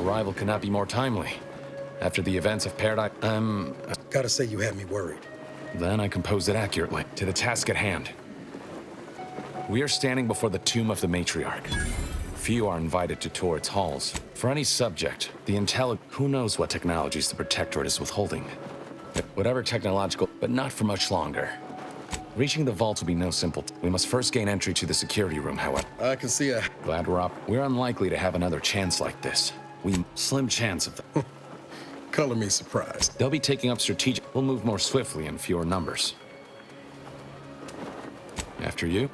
arrival could not be more timely. After the events of Paradise, Gotta say you had me worried. Then I composed it accurately. To the task at hand. We are standing before the tomb of the matriarch. Few are invited to tour its halls. For any subject, who knows what technologies the Protectorate is withholding. Whatever technological, but not for much longer. Reaching the vault will be no simple. We must first gain entry to the security room, however. I can see a... Glad we're up. We're unlikely to have another chance like this. Slim chance of them. Color me surprised. They'll be taking up strategic. We'll move more swiftly in fewer numbers. After you.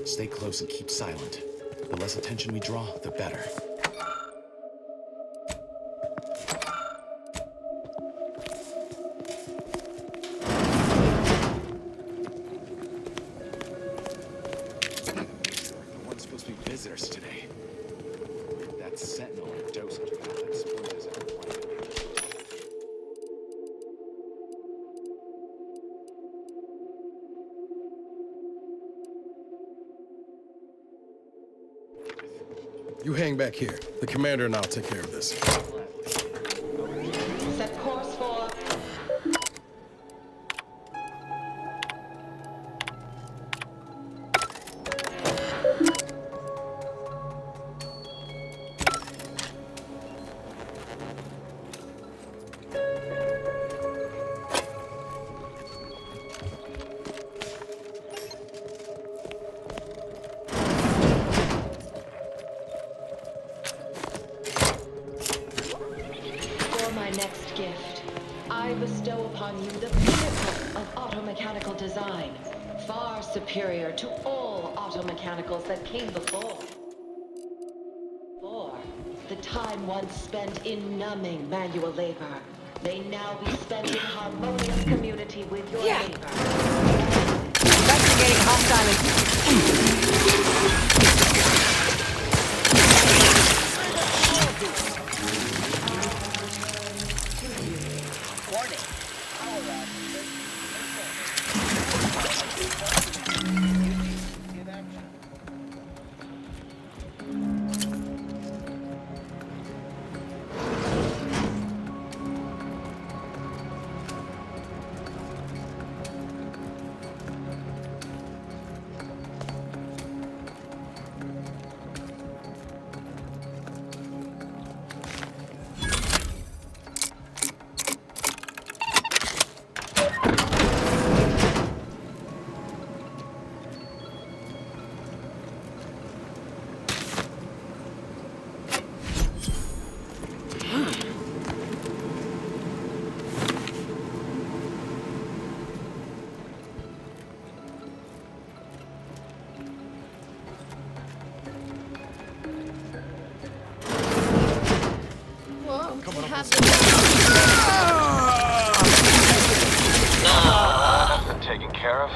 Stay close and keep silent. The less attention we draw, the better. There weren't supposed to be visitors today. That sentinel and dosage of that spoils our plan. You hang back here. The commander and I'll take care of this. Set course for... next gift, I bestow upon you the pinnacle of automechanical design, Far superior to all automechanicals that came before. The time once spent in numbing manual labor may now be spent in harmonious community with your labor. Investigating hostile. That's been taken care of.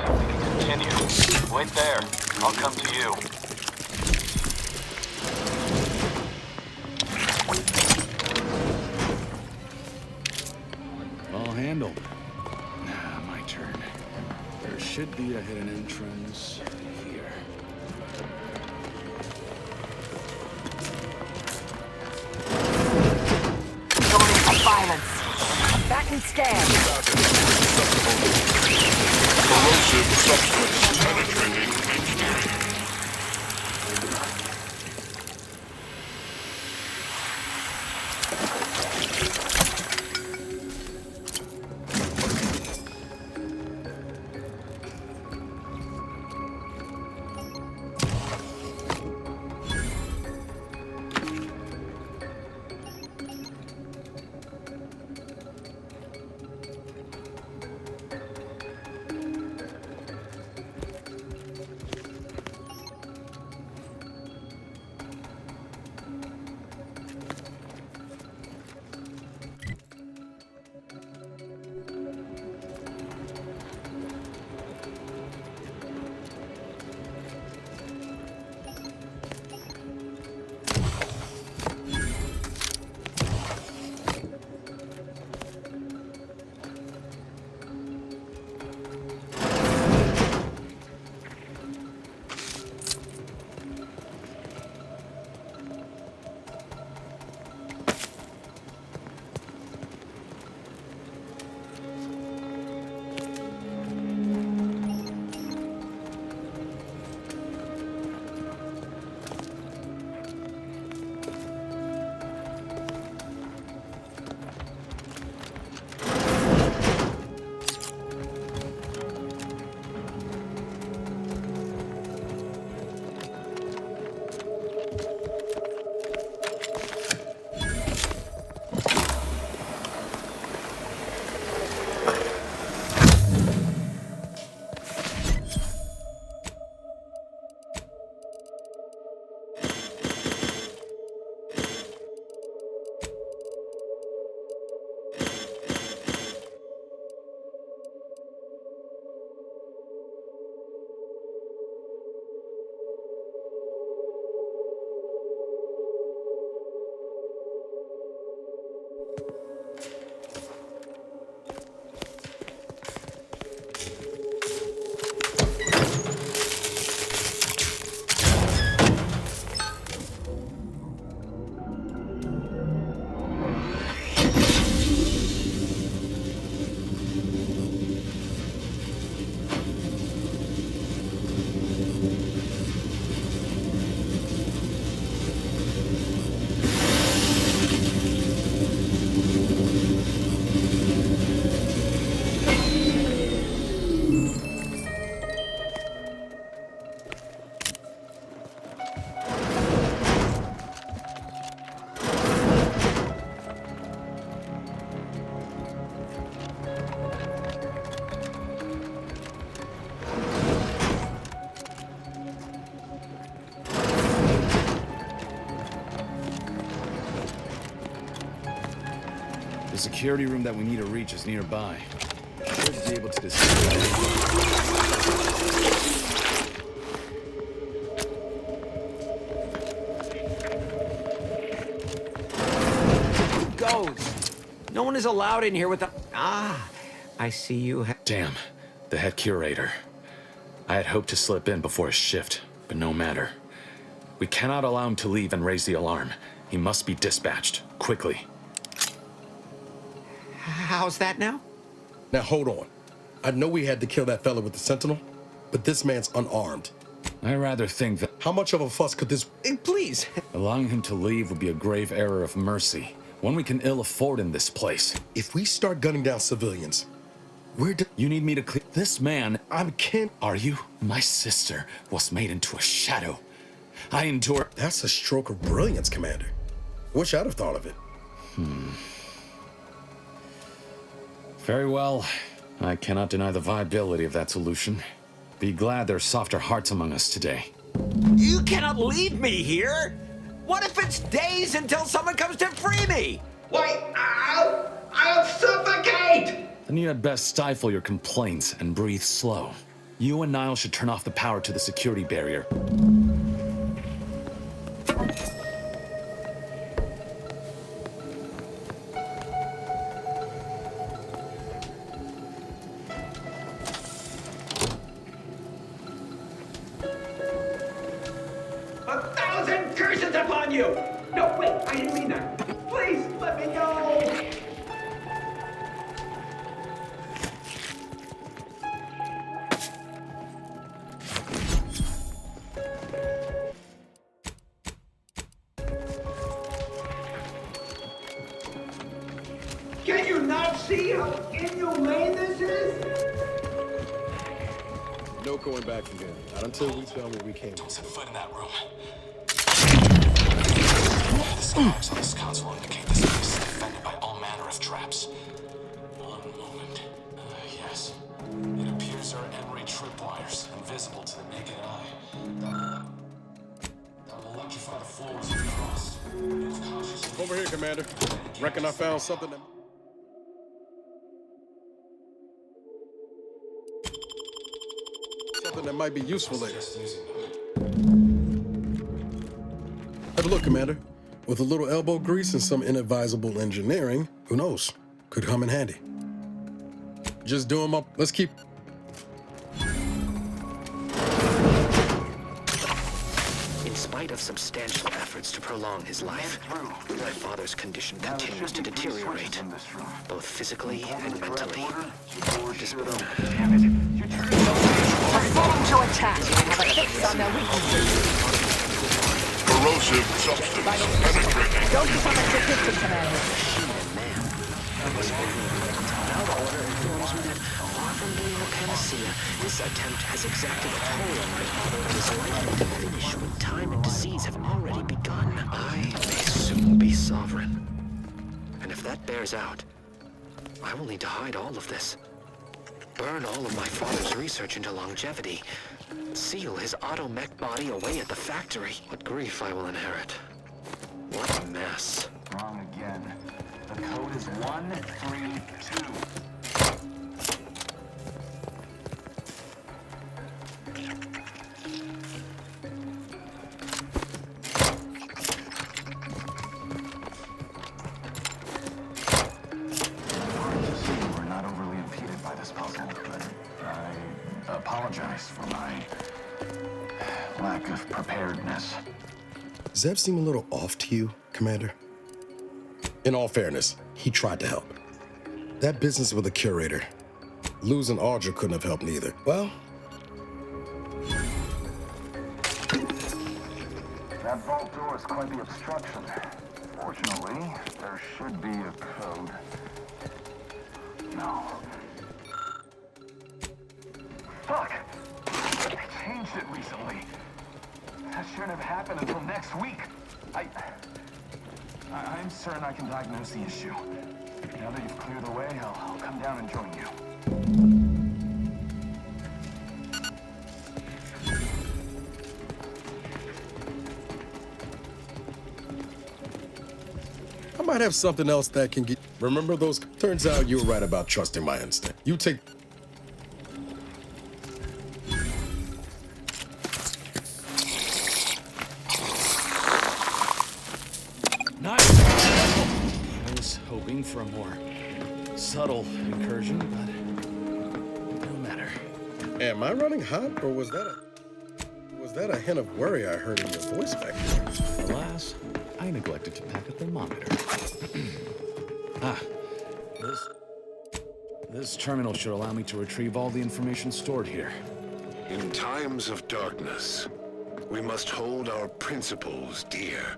We can continue. Wait there. I'll come to you. All handled. Now, my turn. There should be a hidden entrance here. Violence. Back and scan. Corrosive substance penetrating engineering. The security room that we need to reach is nearby. Should be able to disable. Goes. No one is allowed in here with the... Ah, I see you. Damn, the head curator. I had hoped to slip in before his shift, but no matter. We cannot allow him to leave and raise the alarm. He must be dispatched, quickly. How's that now? Now hold on. I know we had to kill that fella with the Sentinel, but this man's unarmed. I rather think that How much of a fuss could this... Please. allowing him to leave would be a grave error of mercy, one we can ill afford in this place. If we start gunning down civilians, You need me to clear this man. I'm Ken. Are you? My sister was made into a shadow. I endure. That's a stroke of brilliance, Commander. Wish I'd have thought of it. Very well. I cannot deny the viability of that solution. Be glad there are softer hearts among us today. You cannot leave me here. What if it's days until someone comes to free me? Why, I'll suffocate! Then you had best stifle your complaints and breathe slow. You and Niall should turn off the power to the security barrier. A thousand curses upon you! No, wait, I didn't mean that. Please, let me go! Can you not see how inhumane this is? No going back from here. Not until we tell me we came. Don't set foot in that room. The scars on this console indicate this place is defended by all manner of traps. One moment. Yes. It appears there are emery tripwires, invisible to the naked eye. That will electrify the floors of the cross. Move cautiously. Over here, Commander. Reckon I found something that... Something that might be useful later. Have a look, Commander. With a little elbow grease and some inadvisable engineering, who knows? Could come in handy. Just do 'em up. Let's keep... In spite of substantial efforts to prolong his life, my father's condition continues to deteriorate, both physically and mentally. Perform to attack. Have a fix on their weaknesses. Corrosive substance penetrating. Don't become a statistic, Commander. Far from being a panacea, this attempt has exacted a toll on my father and is likely to finish when time and disease have already begun. I may soon be sovereign. And if that bears out, I will need to hide all of this. Burn all of my father's research into longevity. Seal his auto-mech body away at the factory. What grief I will inherit. What a mess. Wrong again. The code is 132. We're not overly impeded by this puzzle, but I apologize for my lack of preparedness. Does that seem a little off to you, Commander? In all fairness, he tried to help. That business with the curator. Losing Audra couldn't have helped neither. Well, That vault door is quite the obstruction. Fortunately, there should be a code. No. Fuck! They changed it recently. That shouldn't have happened until next week. I'm certain I can diagnose the issue. Now that you've cleared the way, I'll come down and join you. I might have something else that can get... Remember those? Turns out you were right about trusting my instinct. You take... Nice! I was hoping for a more subtle incursion, but no matter. Am I running hot, or was that a hint of worry I heard in your voice back there? Alas, I neglected to pack a thermometer. This terminal should allow me to retrieve all the information stored here. In times of darkness, we must hold our principles dear.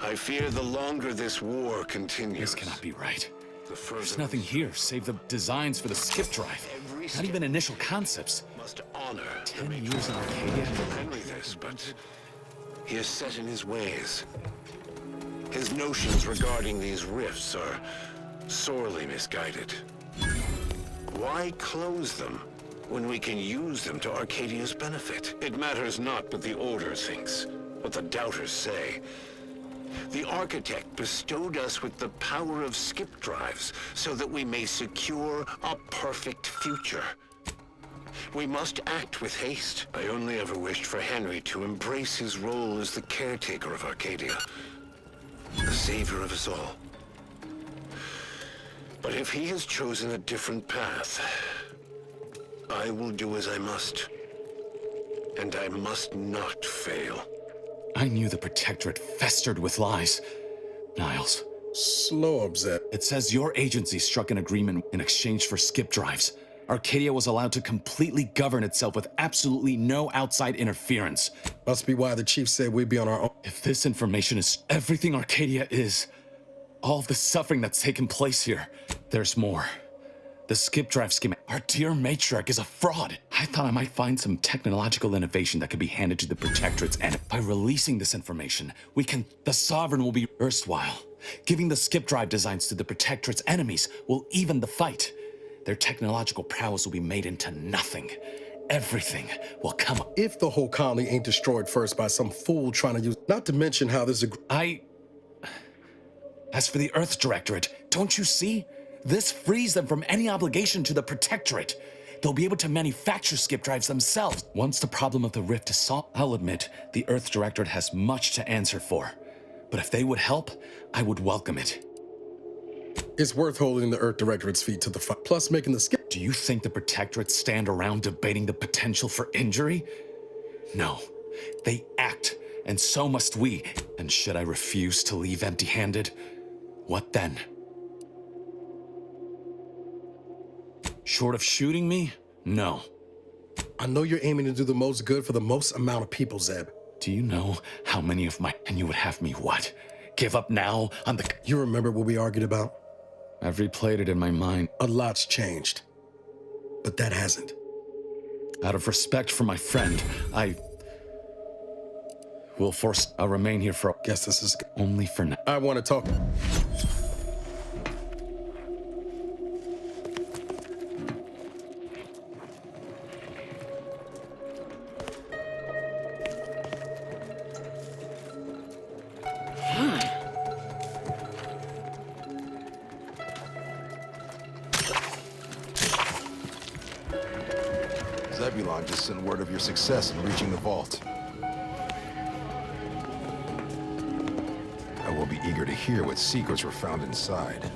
I fear the longer this war continues... This cannot be right. The further There's nothing here save the designs for the skip drive. Not even initial concepts. must honor 10 years in Arcadia. Henry this, but he is set in his ways. His notions regarding these rifts are sorely misguided. Why close them when we can use them to Arcadia's benefit? It matters not what the Order thinks, what the Doubters say. The Architect bestowed us with the power of skip drives so that we may secure a perfect future. We must act with haste. I only ever wished for Henry to embrace his role as the caretaker of Arcadia, the savior of us all. But if he has chosen a different path, I will do as I must. And I must not fail. I knew the Protectorate festered with lies. Niles. Slow up, Zeb. It says your agency struck an agreement in exchange for skip drives. Arcadia was allowed to completely govern itself with absolutely no outside interference. Must be why the chief said we'd be on our own. If this information is everything Arcadia is, all of the suffering that's taken place here, there's more. The skip drive scheme. Our dear matriarch is a fraud. I thought I might find some technological innovation that could be handed to the Protectorates, and by releasing this information, the Sovereign will be erstwhile. Giving the skip drive designs to the Protectorate's enemies will even the fight. Their technological prowess will be made into nothing. Everything will come up. If the whole colony ain't destroyed first by some fool trying to use... Not to mention how this... As for the Earth Directorate, don't you see? This frees them from any obligation to the Protectorate. They'll be able to manufacture skip drives themselves. Once the problem of the rift is solved, I'll admit, the Earth Directorate has much to answer for. But if they would help, I would welcome it. It's worth holding the Earth Directorate's feet to the fire, plus making the skip... Do you think the Protectorates stand around debating the potential for injury? No. They act, and so must we. And should I refuse to leave empty-handed? What then? Short of shooting me? No. I know you're aiming to do the most good for the most amount of people, Zeb. Do you know how many of my... And you would have me what? Give up now on the... You remember what we argued about? I've replayed it in my mind. A lot's changed. But that hasn't. Out of respect for my friend, I... I'll remain here for... Guess this is... Only for now. I want to talk... Zebulon just sent word of your success in reaching the vault. I will be eager to hear what secrets were found inside.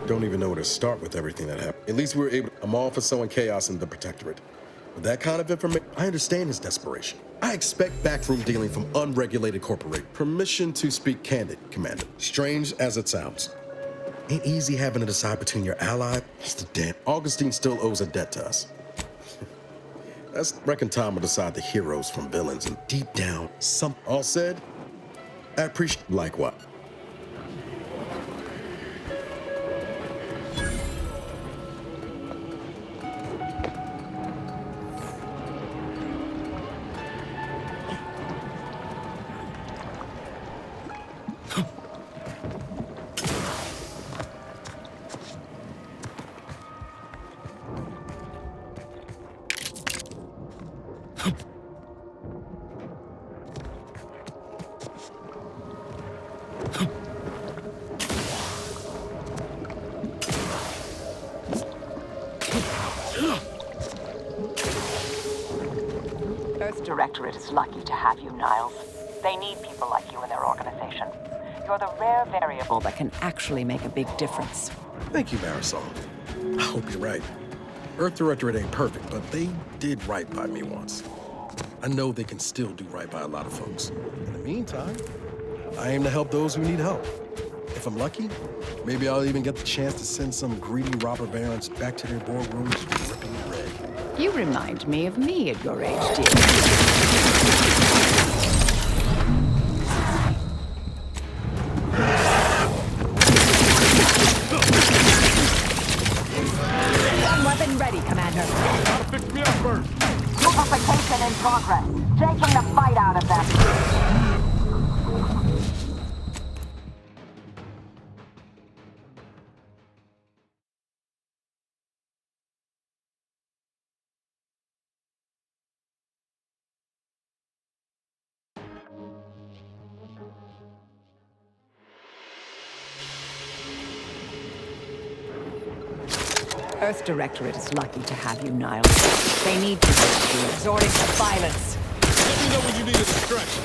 Don't even know where to start with everything that happened. At least we were able. I'm all for sowing chaos in the Protectorate. With that kind of information, I understand his desperation. I expect backroom dealing from unregulated corporate. Permission to speak candid, Commander. Strange as it sounds. Ain't easy having to decide between your ally. It's the debt. Augustine still owes a debt to us. Let's reckon time will decide the heroes from villains, and deep down, some. All said, I appreciate. Like what? Earth Directorate is lucky to have you, Niles. They need people like you in their organization. You're the rare variable that can actually make a big difference. Thank you, Marisol. I hope you're right. Earth Directorate ain't perfect, but they did right by me once. I know they can still do right by a lot of folks. In the meantime, I aim to help those who need help. If I'm lucky, maybe I'll even get the chance to send some greedy robber barons back to their boardrooms dripping red. You remind me of me at your age, dear. One weapon ready, Commander. Gotta fix me up first. Purification in progress. Taking the fight out of them. Earth Directorate is lucky to have you, Niles. They need people like you, resorting to violence. Let me know when you need a distraction.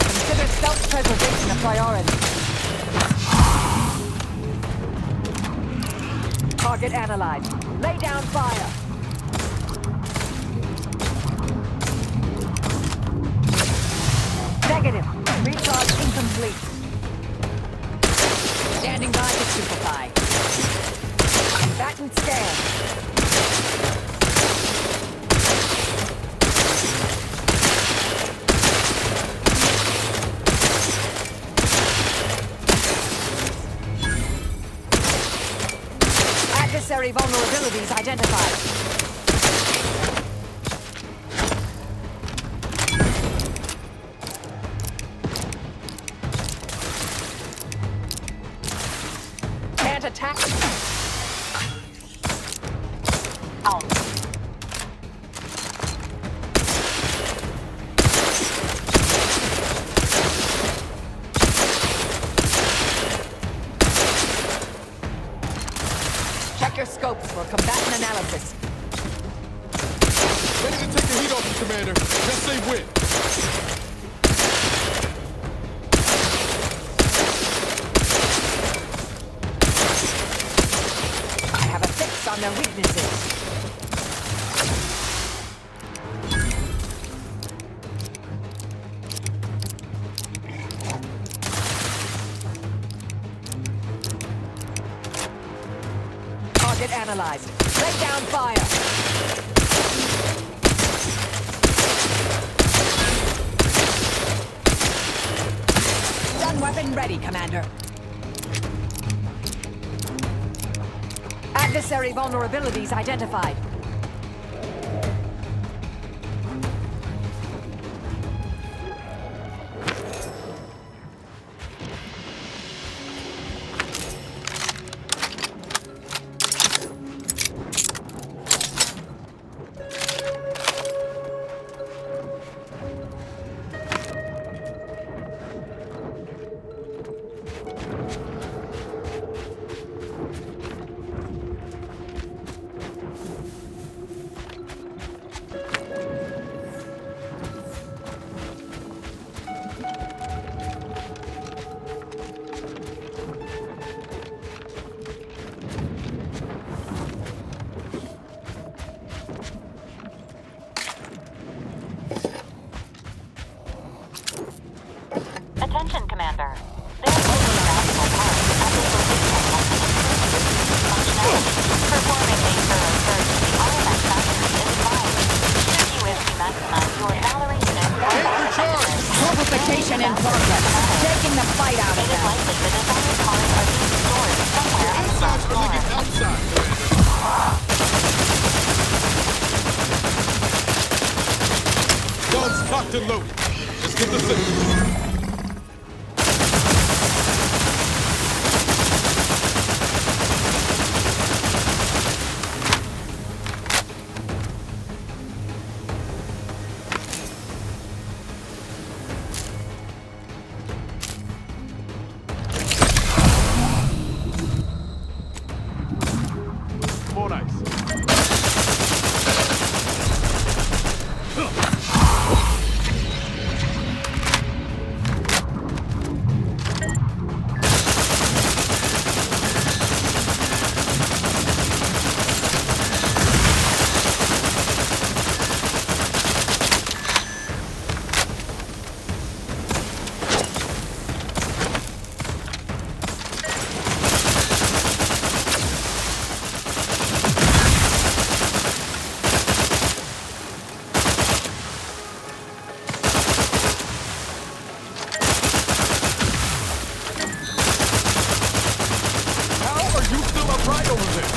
Consider self-preservation a priority. Target analyzed. Lay down fire. Negative. Recharge incomplete. Standing by to simplify. Combatant stand. Adversary vulnerabilities identified. Attack. Out. Check your scopes for combatant analysis. Ready to take the heat off Commander. Just say win. I have a fix on their weaknesses. Target analyzed. Lay down fire. Stun weapon ready, Commander. Adversary vulnerabilities identified. Attention, Commander. There is a valuable part at this location functionality. Performing a thorough search of the artifact factory is advised. Should you wish to maximize your toleration and Corpification in progress. Taking the fight out of it is them. likely the desired parts are being stored somewhere on the ground floor. Guns cocked and loaded. Let's get the signal. More ice. Right over there.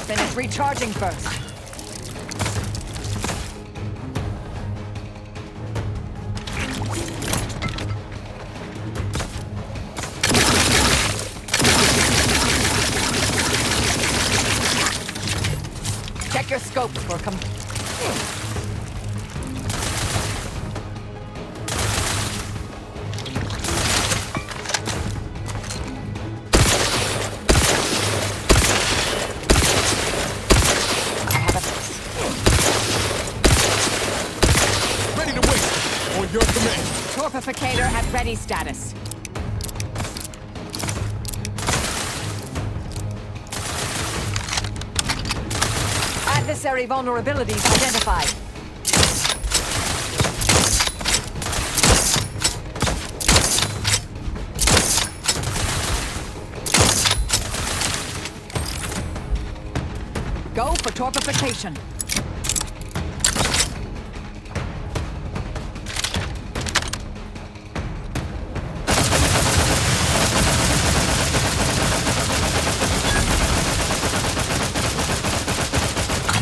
Finish recharging first. Check your scopes for Ready to waste it. On your command. Corpificator at ready status. Adversary vulnerabilities identified. Go for torpification.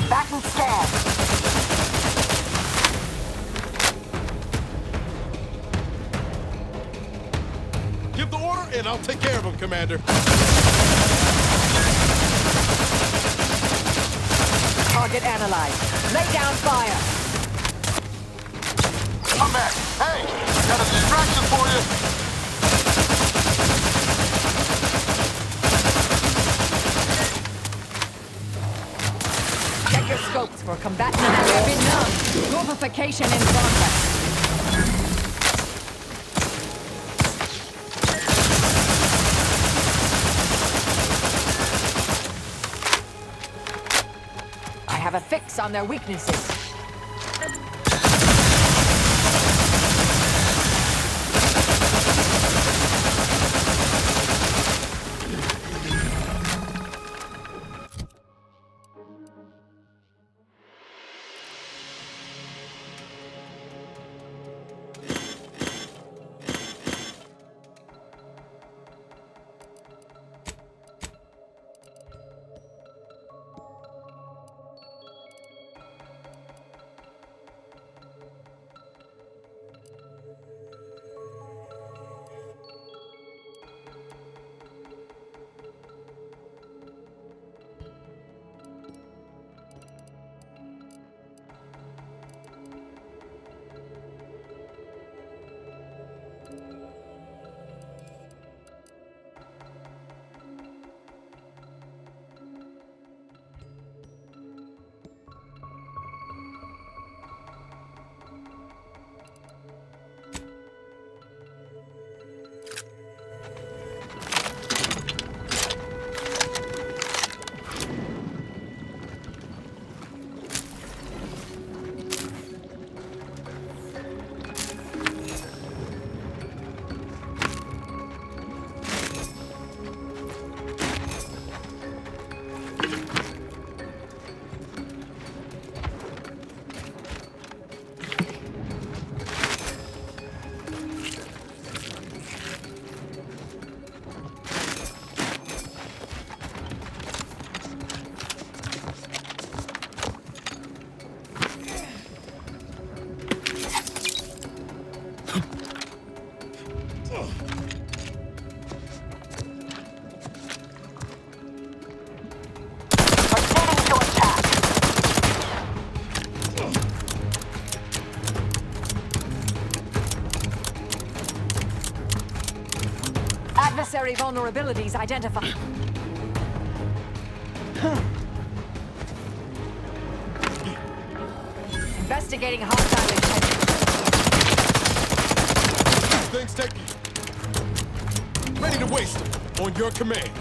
Back and scan. Give the order, and I'll take care of him, Commander. Target analyzed. Lay down fire. Come back. Hey, got a distraction for you. Check your scopes for combatant activity. Torpification in progress. I have a fix on their weaknesses. Adversary vulnerabilities identified. Investigating hostile intent. Things take ready to waste them on your command.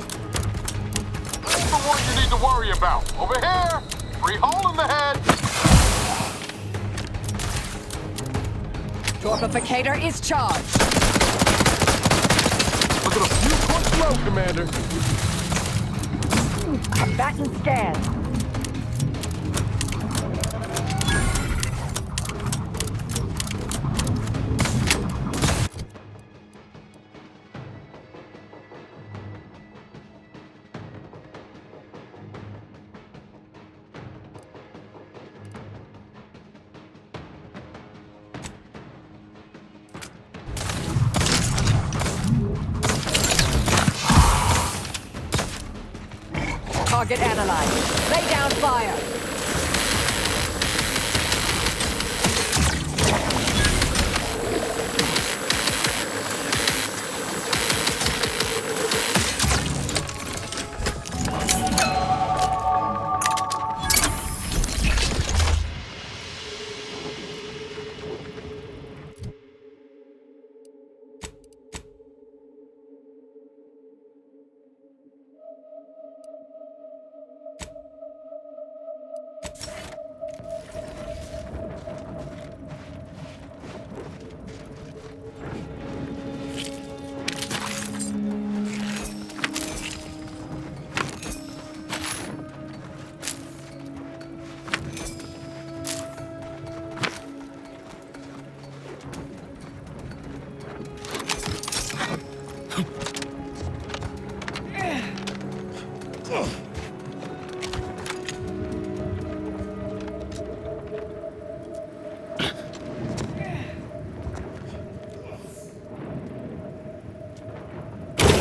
That's the one you need to worry about. Over here, free hole in the head. Torpificator is charged. Look at a few points low, Commander. Combatant scan. Target analyzed. Lay down fire.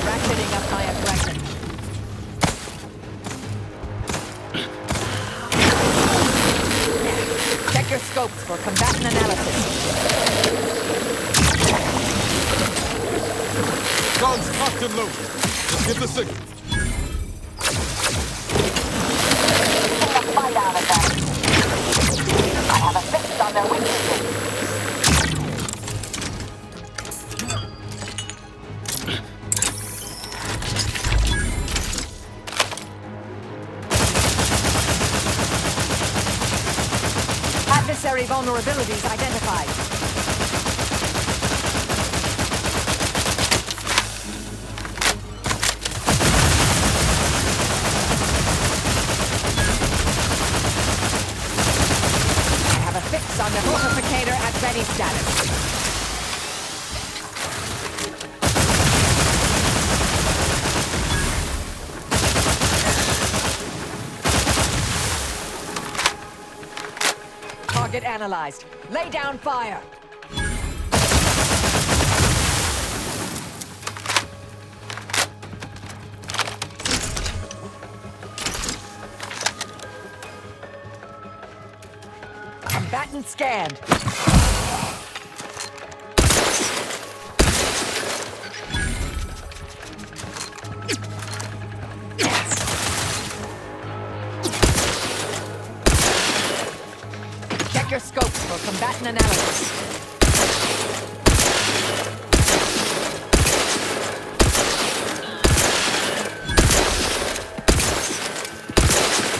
Ratcheting up my aggression. Check your scopes for combatant analysis. Guns cocked and loaded. Just give the signal. Take a fight out of them. I have a fix on their weaknesses. Adversary vulnerabilities identified. I have a fix on the fortificator at ready status. Target analyzed. Lay down fire. Combatant scanned. Check your scopes for combatant analysis.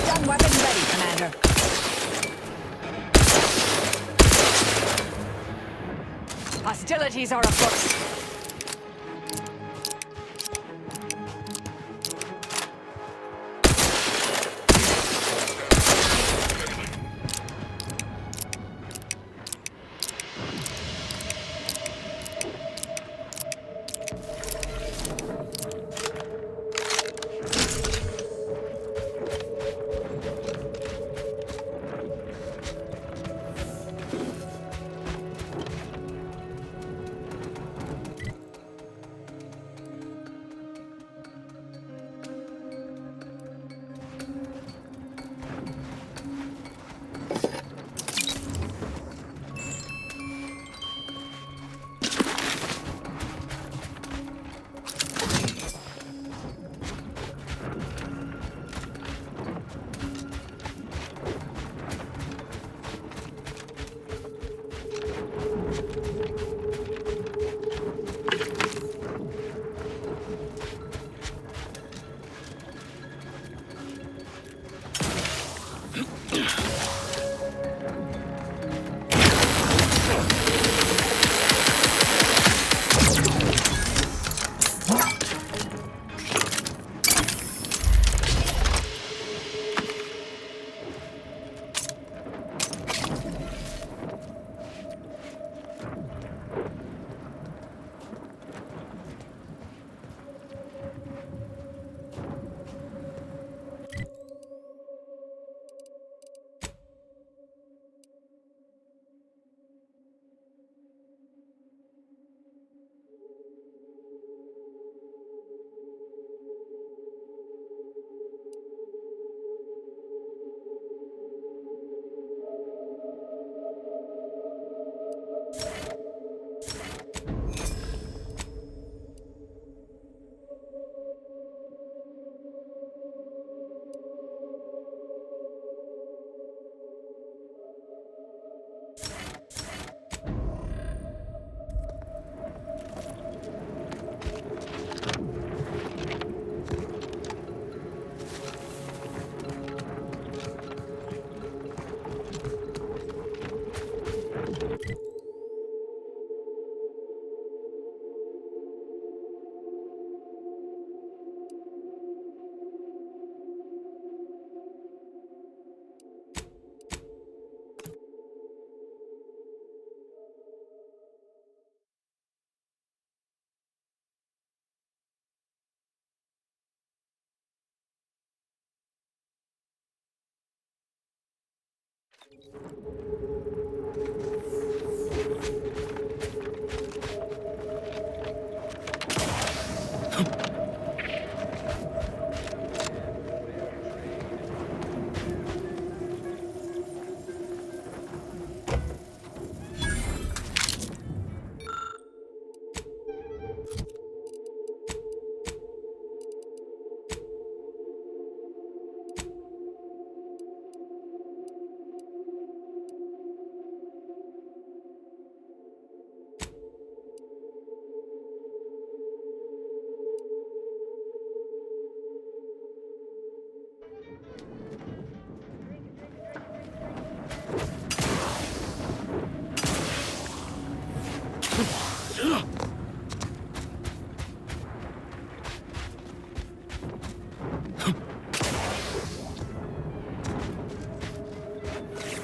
Stun weapon ready, Commander. Hostilities are afoot.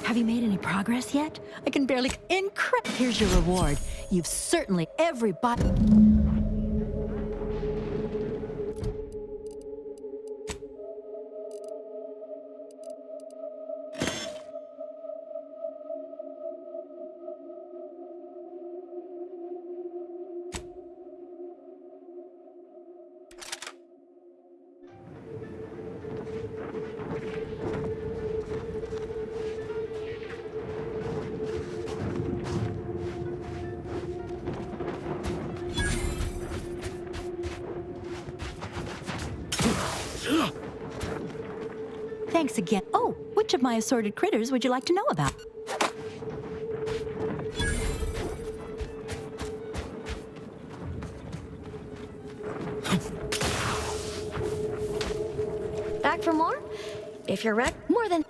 Have you made any progress yet? I can barely... Here's your reward. You've certainly... Everybody... Thanks again. Oh, which of my assorted critters would you like to know about? Back for more? If you're more than...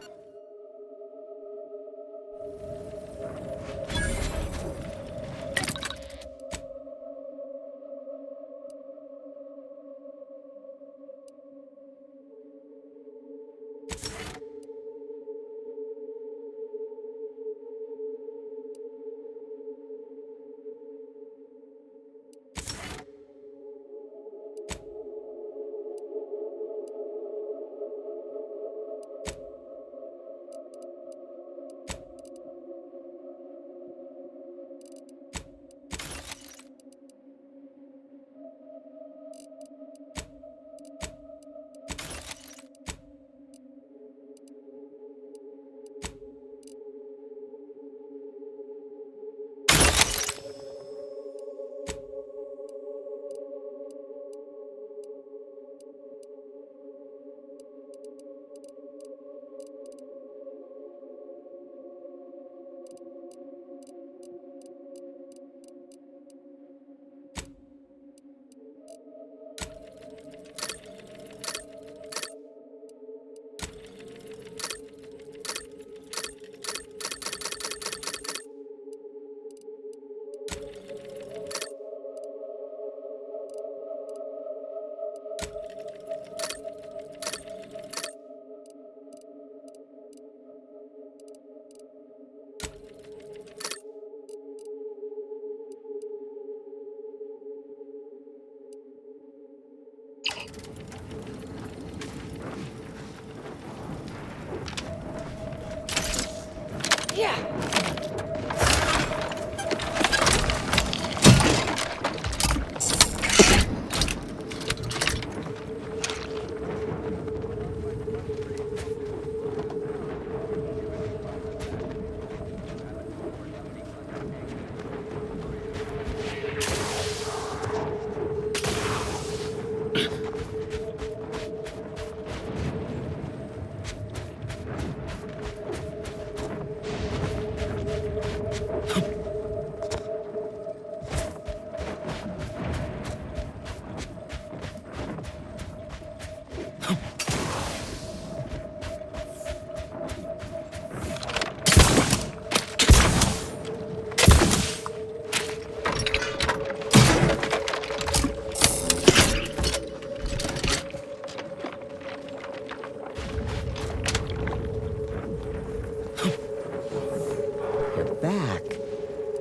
Back.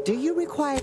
Do you require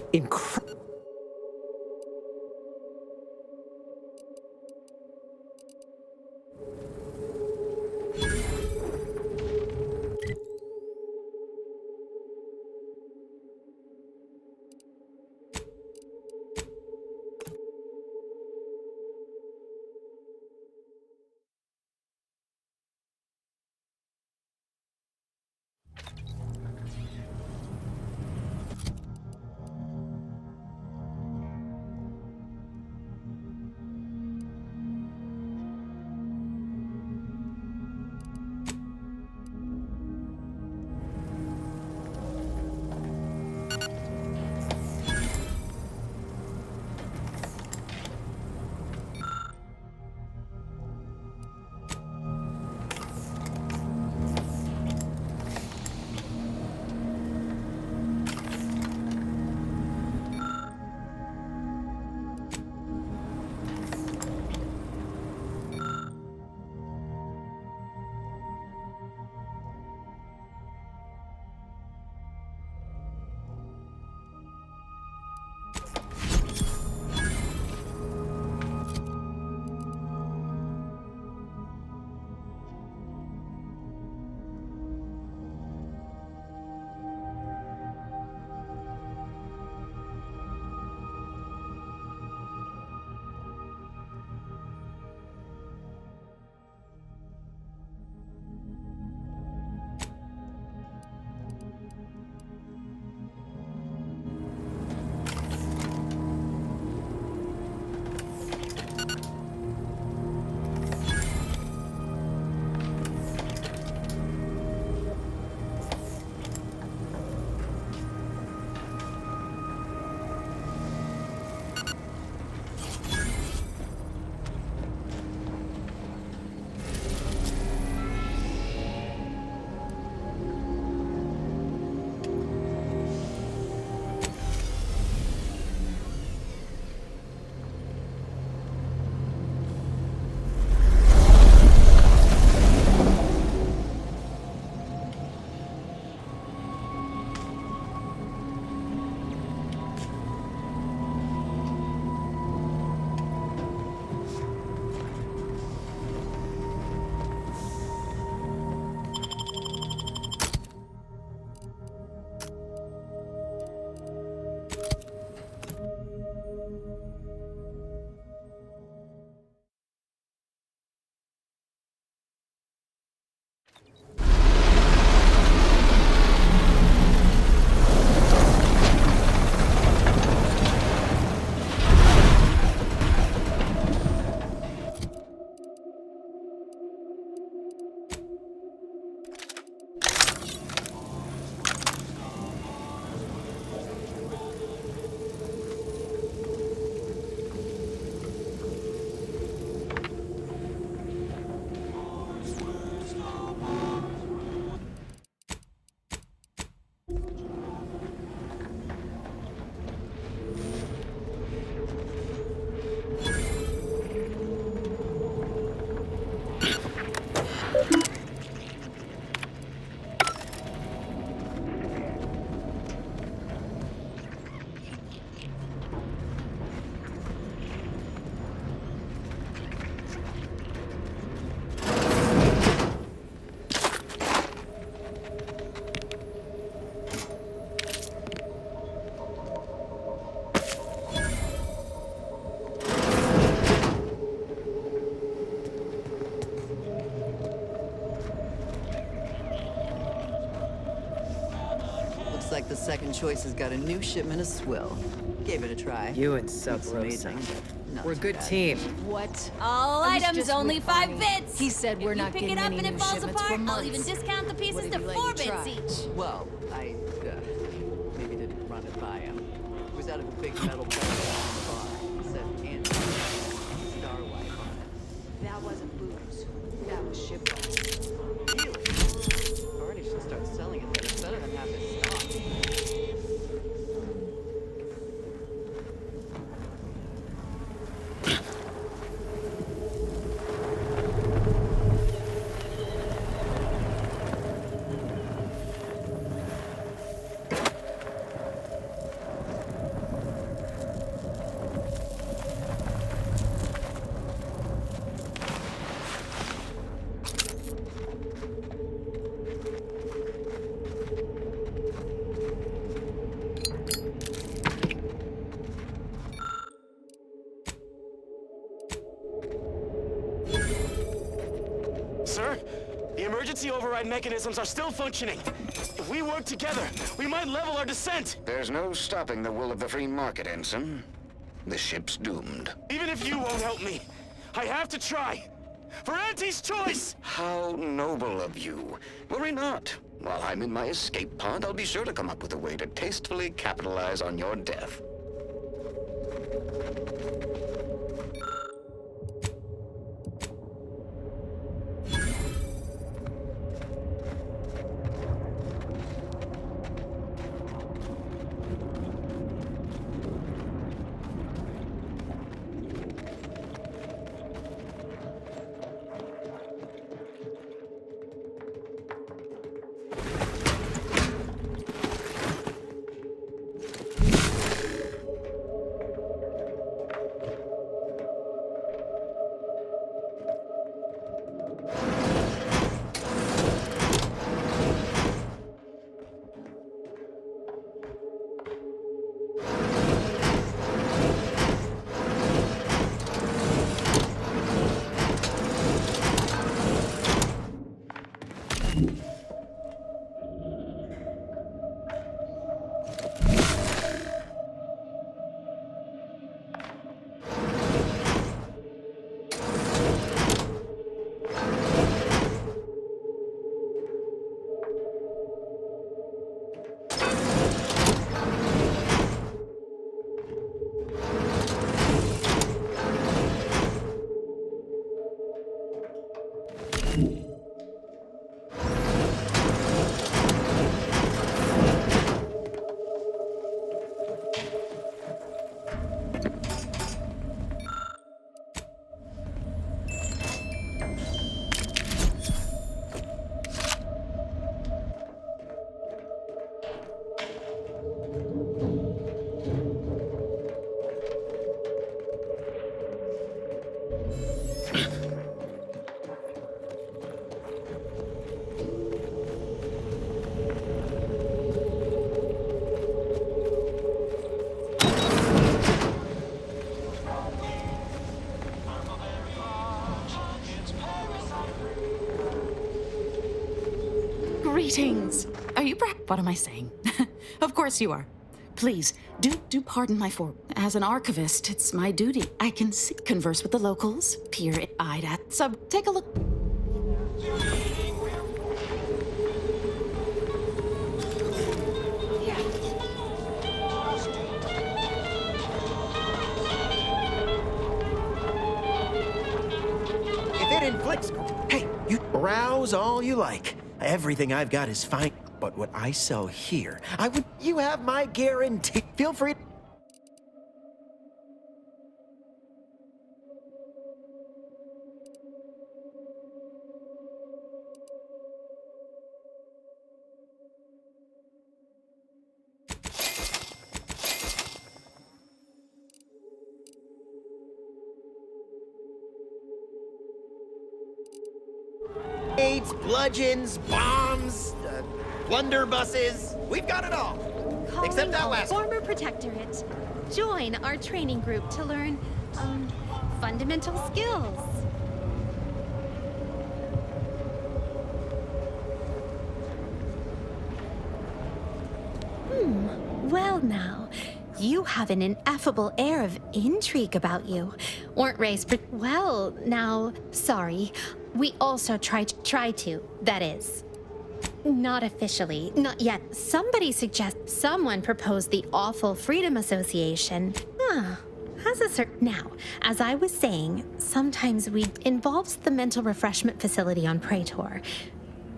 The second choice has got a new shipment of swill. Gave it a try. You and It's Sub-Bro amazing, sound. but not We're a too good bad. team. What? All I was items just only with 5 Barney. bits. He said we're If not you pick getting it up any and it new falls shipments apart, for I'll even months. discount the What pieces did to he let 4 you bits try? each. Well, I maybe didn't run it by him. It was out of a big metal barrel on the bar. It said Anti Star Wife on it. That wasn't booze. That was shipment. Really? Barney should start selling it. It's better than half his stock. Sir, the emergency override mechanisms are still functioning. If we work together, we might level our descent. There's no stopping the will of the free market, Ensign. The ship's doomed. Even if you won't help me, I have to try. For Auntie's choice! How noble of you. Worry not. While I'm in my escape pod, I'll be sure to come up with a way to tastefully capitalize on your death. Greetings. Are you what am I saying? Of course you are. Please, do pardon my as an archivist, it's my duty. I can converse with the locals, peer-eyed at take a look. If it inflicts... Hey, you browse all you like. Everything I've got is fine. But what I sell here, you have my guarantee. Feel free. Grenades, bludgeons, bombs, blunderbusses. We've got it all. Except that last one. Former protectorate. Join our training group to learn, fundamental skills. Well now, you have an ineffable air of intrigue about you. Weren't raised well, now, sorry. We also try to, that is. Not officially, not yet. Somebody suggests someone proposed the Awful Freedom Association. Has a certain... Now, as I was saying, sometimes we involves the mental refreshment facility on Praetor.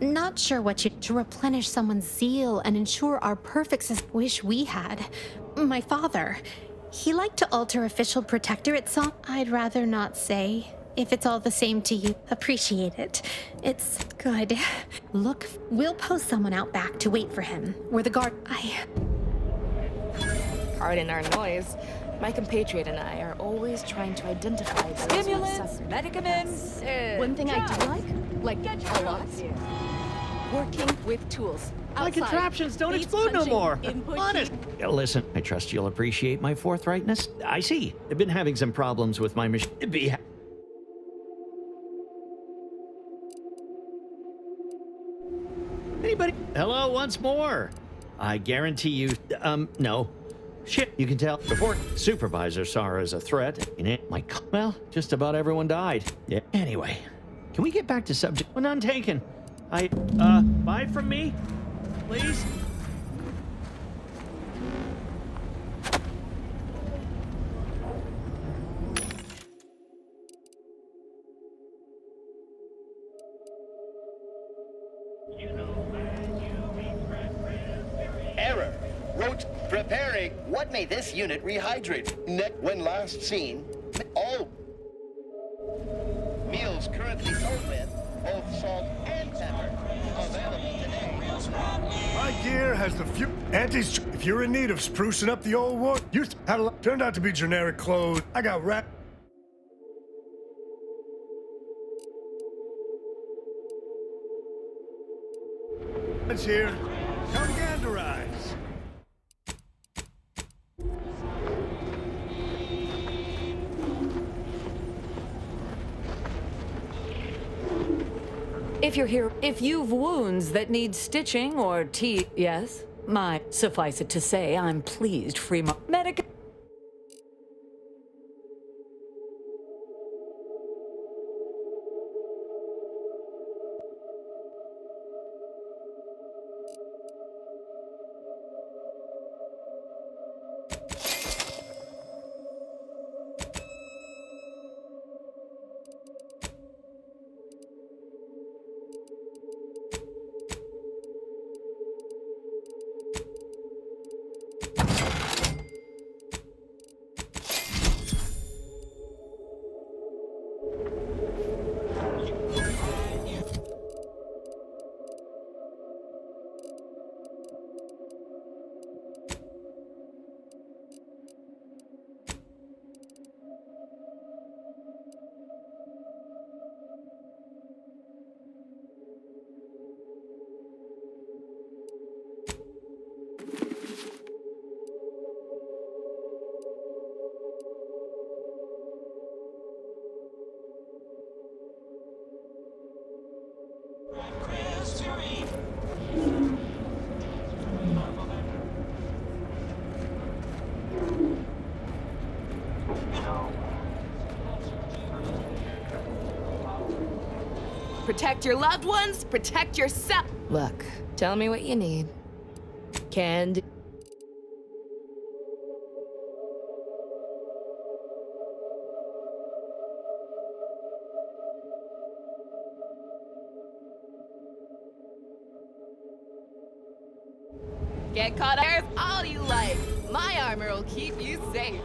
Not sure what you... To replenish someone's zeal and ensure our perfect wish we had. My father. He liked to alter official protectorate song. I'd rather not say. If it's all the same to you, appreciate it. It's good. Look, we'll post someone out back to wait for him. We're the guard... Pardon our noise. My compatriot and I are always trying to identify those who Stimulants, suffer. medicaments, One thing I do like a lot, working with tools. My Outside. contraptions don't Beats explode no punching, more. input Honest. key. Listen, I trust you'll appreciate my forthrightness. I see. I've been having some problems with my machine. Anybody? Hello once more. I guarantee you, no. Shit, you can tell. Before supervisor saw her as a threat, well, just about everyone died. Yeah. Anyway, can we get back to subject? Well, none taken. Buy from me, please. Error. Wrote preparing. What may this unit rehydrate? When last seen, all meals currently sold with both salt and pepper. Available today. My gear has the few antis. If you're in need of sprucing up the old one, turned out to be generic clothes. I got wrapped. It's here. Come ganderize. If you're here, if you've wounds that need stitching or yes, suffice it to say, I'm pleased free medic. Protect your loved ones, protect yourself. Look, tell me what you need. Can do. Get caught up. There's all you like. My armor will keep you safe.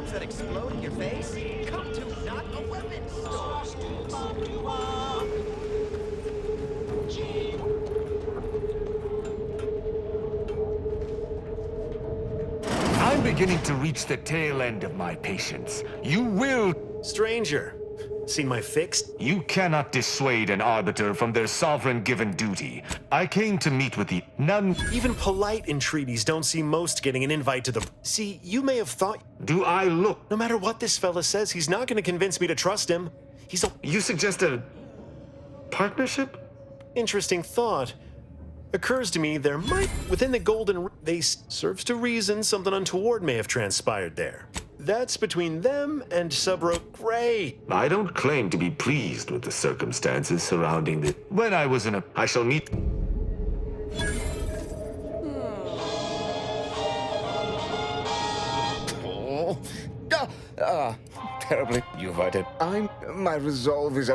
bombs that explode in your face? Come to Not a Weapons Store. I'm beginning to reach the tail end of my patience. You will... Stranger, seen my fix? You cannot dissuade an arbiter from their sovereign-given duty. I came to meet with the... None... Even polite entreaties don't see most getting an invite to the... See, you may have thought... Do I look... No matter what this fella says, he's not gonna convince me to trust him. He's a... You suggest a... partnership? Interesting thought. Occurs to me there might... Within the golden... They serves to reason something untoward may have transpired there. That's between them and Subro Gray. I don't claim to be pleased with the circumstances surrounding the... When I was in a... I shall meet... Terribly invited. My resolve is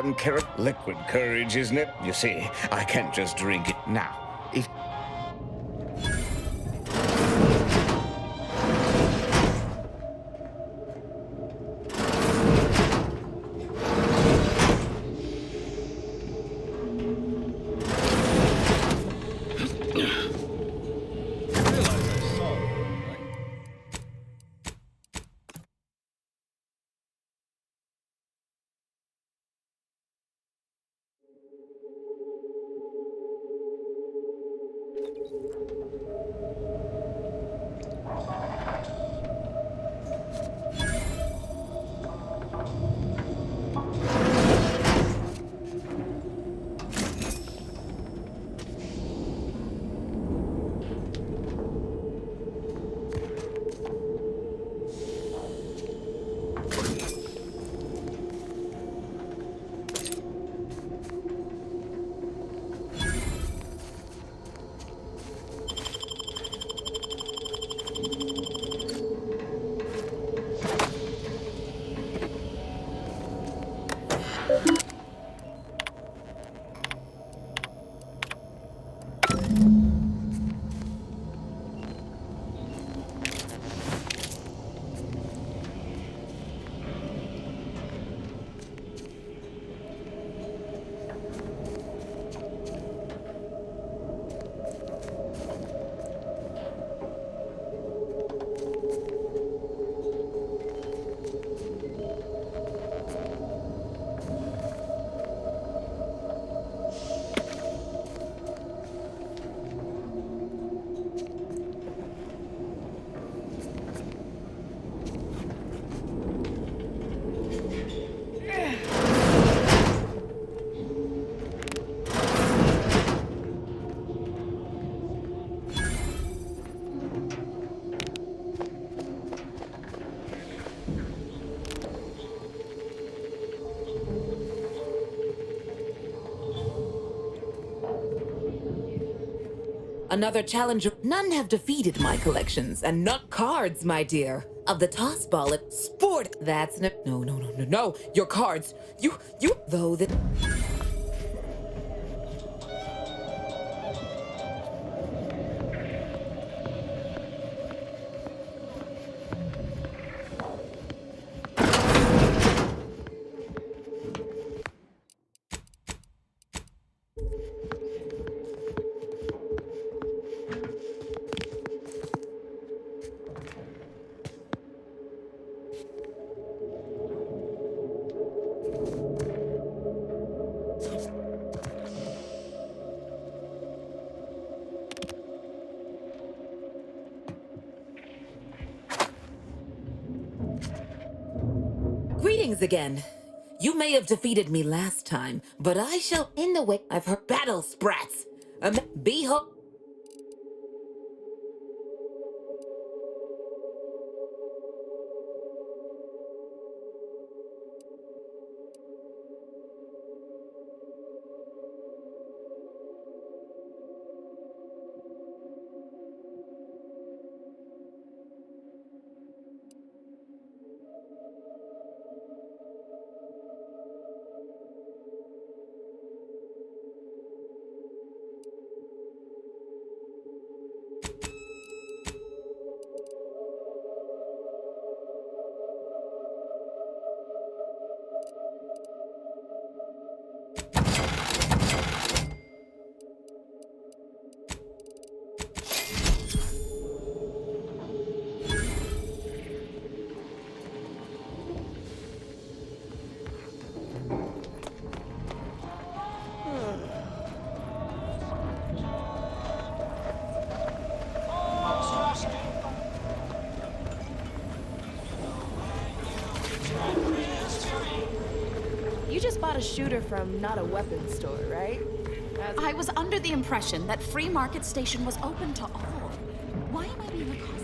liquid courage, isn't it? You see, I can't just drink it. Now, if... Another challenger. None have defeated my collections, and not cards, my dear. Of the toss ball at sport. That's no. Your cards. You. Though that. Greetings again. You may have defeated me last time, but I shall in the way. I've heard battle sprats. Behold. You just bought a shooter from not a weapons store, right? I was under the impression that Free Market Station was open to all. Why am I being accosted?